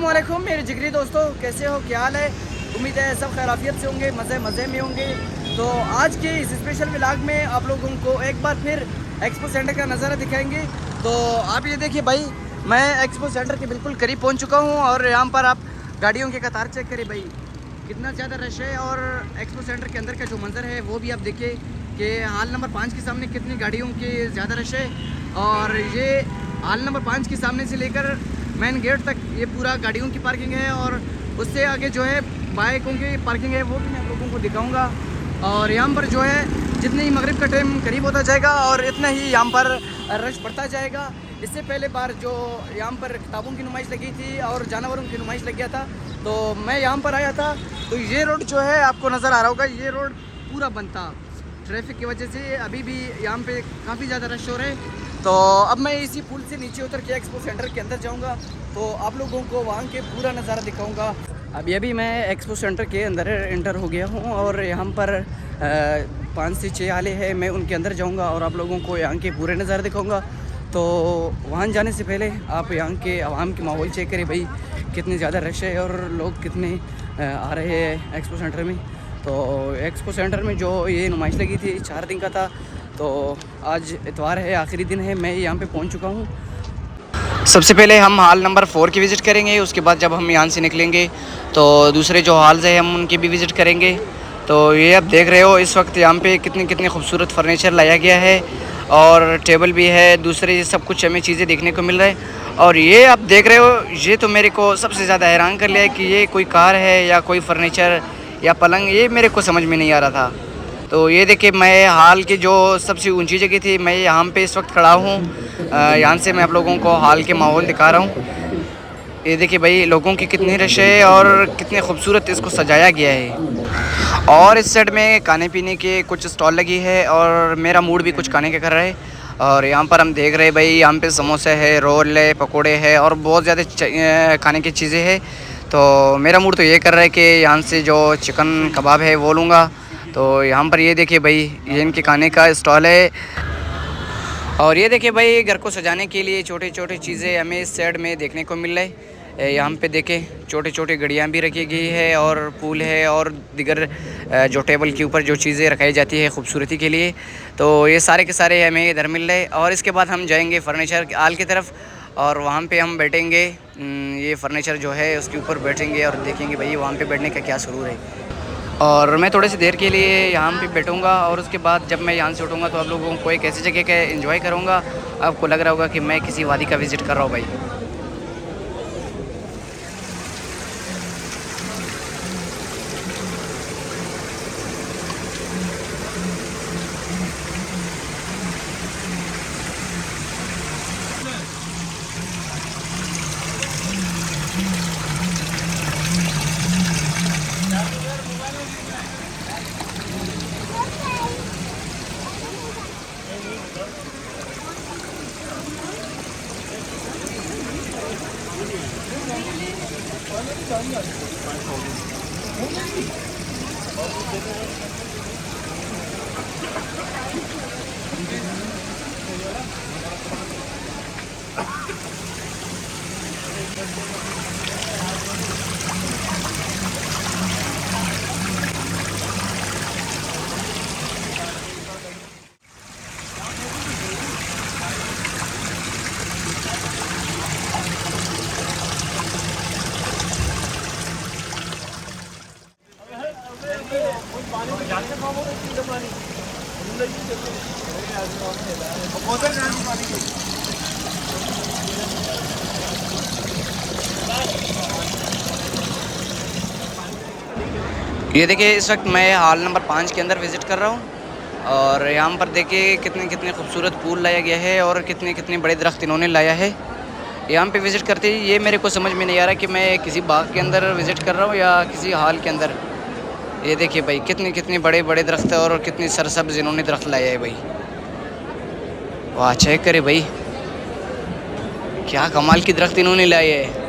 अस्सलामुअलैकुम मेरे जिगरी दोस्तों, कैसे हो, क्या हाल है। उम्मीद है सब खैराफियत से होंगे, मज़े में होंगे। तो आज के इस स्पेशल व्लॉग में आप लोगों को एक बार फिर एक्सपो सेंटर का नज़ारा दिखाएंगे। तो आप ये देखिए भाई, मैं एक्सपो सेंटर के बिल्कुल करीब पहुंच चुका हूं और यहाँ पर आप गाड़ियों के कतार चेक करें भाई, कितना ज़्यादा रश है। और एक्सपो सेंटर के अंदर का जो मंज़र है वो भी आप देखिए कि हॉल नंबर 5 के सामने कितनी गाड़ियों के ज़्यादा रश है। और ये हॉल नंबर 5 के सामने से लेकर मेन गेट तक ये पूरा गाड़ियों की पार्किंग है, और उससे आगे जो है बाइकों की पार्किंग है, वो भी मैं आप लोगों को दिखाऊंगा। और यहाँ पर जो है जितने ही मगरिब का टाइम करीब होता जाएगा और इतना ही यहाँ पर रश बढ़ता जाएगा। इससे पहले बार जो यहाँ पर किताबों की नुमाइश लगी थी और जानवरों की नुमाइश लग गया था, तो मैं यहाँ पर आया था। तो ये रोड जो है आपको नज़र आ रहा होगा, ये रोड पूरा बंद था ट्रैफिक की वजह से। अभी भी यहाँ पे काफ़ी ज़्यादा रश हो रहे हैं। तो अब मैं इसी पुल से नीचे उतर के एक्सपो सेंटर के अंदर जाऊंगा, तो आप लोगों को वहाँ के पूरा नज़ारा दिखाऊंगा। अभी मैं एक्सपो सेंटर के अंदर एंटर हो गया हूँ और यहाँ पर 5 से 6 आले हैं। मैं उनके अंदर जाऊंगा और आप लोगों को यहाँ के पूरे नज़ारे दिखाऊंगा। तो वहाँ जाने से पहले आप यहाँ के आवाम के माहौल चेक करें भाई, कितने ज़्यादा रश है और लोग कितने आ रहे हैं एक्सपो सेंटर में। तो एक्सपो सेंटर में जो ये नुमाइश लगी थी 4 दिन का था, तो आज इतवार है, आखिरी दिन है, मैं यहाँ पे पहुँच चुका हूँ। सबसे पहले हम हॉल नंबर 4 की विज़िट करेंगे, उसके बाद जब हम यहाँ से निकलेंगे तो दूसरे जो हॉल्स हैं हम उनकी भी विज़िट करेंगे। तो ये आप देख रहे हो इस वक्त यहाँ पे कितनी खूबसूरत फर्नीचर लाया गया है और टेबल भी है, दूसरे सब कुछ हमें चीज़ें देखने को मिल रहा है। और ये आप देख रहे हो, ये तो मेरे को सबसे ज़्यादा हैरान कर लिया है कि ये कोई कार है या कोई फर्नीचर या पलंग, ये मेरे को समझ में नहीं आ रहा था। तो ये देखिए, मैं हाल की जो सबसे ऊंची जगह थी, मैं यहाँ पे इस वक्त खड़ा हूँ। यहाँ से मैं आप लोगों को हाल के माहौल दिखा रहा हूँ। ये देखिए भाई, लोगों की कितनी रश है और कितने खूबसूरत इसको सजाया गया है। और इस साइड में खाने पीने के कुछ स्टॉल लगी है और मेरा मूड भी कुछ खाने का कर रहा है। और यहाँ पर हम देख रहे हैं भाई, यहाँ पे समोसे है, रोल है, पकोड़े है और बहुत ज़्यादा खाने की चीज़ें हैं। तो मेरा मूड तो ये कर रहा है कि यहाँ से जो चिकन कबाब है वो लूँगा। तो यहाँ पर ये देखिए भाई, ये इनके खाने का स्टॉल है। और ये देखिए भाई, घर को सजाने के लिए छोटी छोटी चीज़ें हमें इस साइड में देखने को मिल रहा है। यहाँ पे देखें छोटे छोटे घड़ियाँ भी रखी गई है और फूल है और दिगर जो टेबल के ऊपर जो चीज़ें रखाई जाती है खूबसूरती के लिए, तो ये सारे के सारे हमें इधर मिल रहे हैं। और इसके बाद हम जाएंगे फर्नीचर आल की तरफ और वहाँ पे हम बैठेंगे, ये फर्नीचर जो है उसके ऊपर बैठेंगे और देखेंगे भाई वहाँ पे बैठने का क्या सुरूर है। और मैं थोड़ी सी देर के लिए यहाँ पे बैठूँगा और उसके बाद जब मैं यहाँ से उठूँगा तो आप लोगों को एक ऐसी जगह का एंजॉय करूँगा, आपको लग रहा होगा कि मैं किसी वादी का विज़िट कर रहा हूँ भाई। ये देखिए, इस वक्त मैं हॉल नंबर 5 के अंदर विज़िट कर रहा हूँ और यहाँ पर देखिए कितने खूबसूरत फूल लाया गया है और कितने बड़े दरख्त इन्होंने लाया है। यहाँ पे विज़िट करते ही ये मेरे को समझ में नहीं आ रहा कि मैं किसी बाग के अंदर विज़िट कर रहा हूँ या किसी हॉल के अंदर। ये देखिए भाई, कितने बड़े दरख्त है और कितनी सरसब्ज़ इन्होंने दरख्त लाया है भाई। वाह, चेक करे भाई, क्या कमाल की दरख्त इन्होंने लाए है।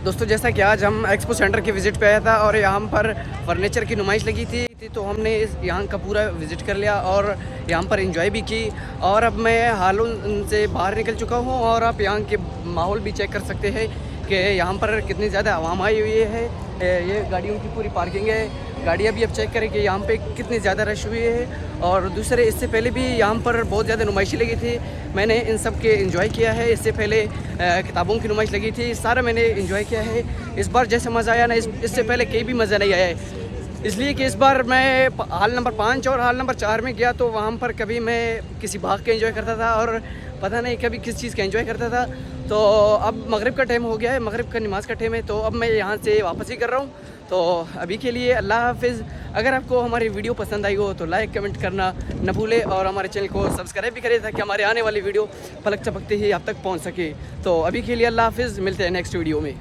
दोस्तों, जैसा कि आज हम एक्सपो सेंटर की विज़िट पे आया था और यहाँ पर फर्नीचर की नुमाइश लगी थी, तो हमने यहाँ का पूरा विज़िट कर लिया और यहाँ पर एंजॉय भी की। और अब मैं हालों से बाहर निकल चुका हूँ और आप यहाँ के माहौल भी चेक कर सकते हैं कि यहाँ पर कितनी ज़्यादा आवाम आई हुई है। ये गाड़ियों की पूरी पार्किंग है। गाड़ियाँ भी अब चेक करें कि यहाँ पे कितनी ज़्यादा रश हुई है। और दूसरे इससे पहले भी यहाँ पर बहुत ज़्यादा नुमाइशें लगी थी, मैंने इन सब के एंजॉय किया है। इससे पहले किताबों की नुमाइश लगी थी, सारा मैंने एंजॉय किया है। इस बार जैसे मज़ा आया ना, इससे पहले कहीं भी मज़ा नहीं आया है। इसलिए कि इस बार मैं हाल नंबर 5 और हाल नंबर 4 में गया, तो वहाँ पर कभी मैं किसी बाग का एंजॉय करता था और पता नहीं कभी किस चीज़ का एंजॉय करता था। तो अब मगरिब का टाइम हो गया है, मगरिब का नमाज़ का टाइम है, तो अब मैं यहाँ से वापस ही कर रहा हूँ। तो अभी के लिए अल्लाह हाफिज़। अगर आपको हमारी वीडियो पसंद आई हो तो लाइक कमेंट करना न भूलें और हमारे चैनल को सब्सक्राइब भी करें ताकि हमारे आने वाली वीडियो पलक झपकते ही आप तक पहुँच सके। तो अभी के लिए अल्लाह हाफिज़, मिलते हैं नेक्स्ट वीडियो में।